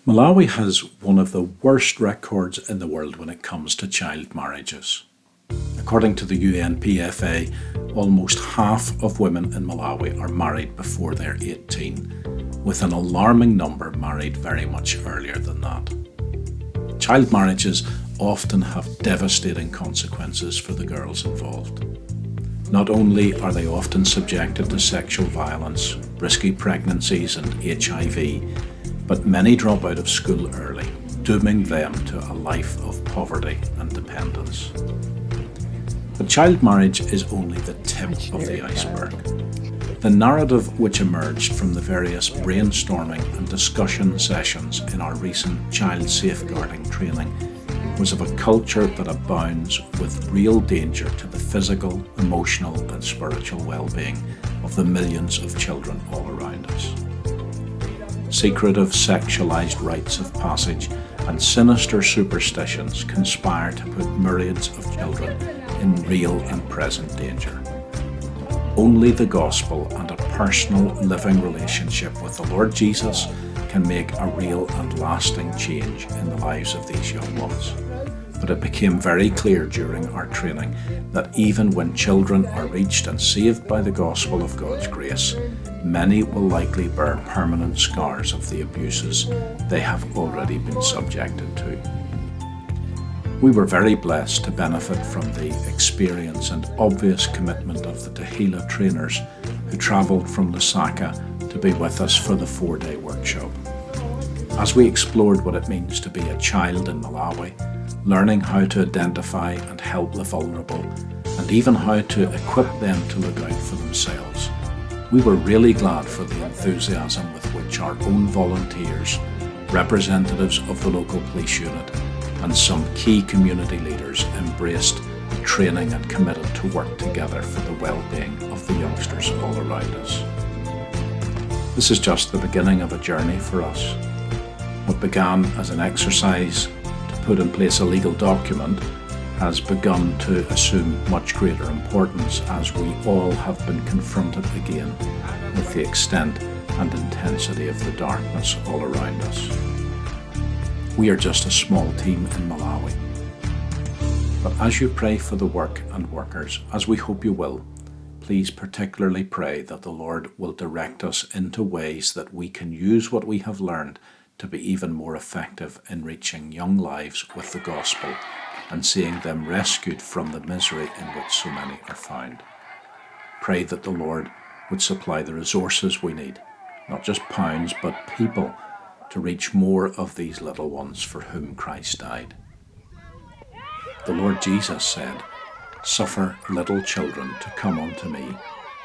Malawi has one of the worst records in the world when it comes to child marriages. According to the UNPFA, almost half of women in Malawi are married before they're 18, with an alarming number married very much earlier than that. Child marriages often have devastating consequences for the girls involved. Not only are they often subjected to sexual violence, risky pregnancies and HIV, but many drop out of school early, dooming them to a life of poverty and dependence. But child marriage is only the tip of the iceberg. The narrative which emerged from the various brainstorming and discussion sessions in our recent child safeguarding training was of a culture that abounds with real danger to the physical, emotional and spiritual well-being of the millions of children all around us. Secretive sexualized rites of passage and sinister superstitions conspire to put myriads of children in real and present danger. Only the gospel and a personal living relationship with the Lord Jesus can make a real and lasting change in the lives of these young ones. But it became very clear during our training that even when children are reached and saved by the gospel of God's grace, many will likely bear permanent scars of the abuses they have already been subjected to. We were very blessed to benefit from the experience and obvious commitment of the Tehillah trainers who travelled from Lusaka to be with us for the 4-day workshop. As we explored what it means to be a child in Malawi, learning how to identify and help the vulnerable, and even how to equip them to look out for themselves, we were really glad for the enthusiasm with which our own volunteers, representatives of the local police unit, and some key community leaders embraced the training and committed to work together for the well-being of the youngsters all around us. This is just the beginning of a journey for us. What began as an exercise to put in place a legal document has begun to assume much greater importance as we all have been confronted again with the extent and intensity of the darkness all around us. We are just a small team in Malawi. But as you pray for the work and workers, as we hope you will, please particularly pray that the Lord will direct us into ways that we can use what we have learned to be even more effective in reaching young lives with the gospel and seeing them rescued from the misery in which so many are found. Pray that the Lord would supply the resources we need, not just pounds, but people, to reach more of these little ones for whom Christ died. The Lord Jesus said, "Suffer little children to come unto me,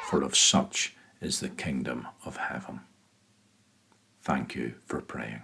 for of such is the kingdom of heaven." Thank you for praying.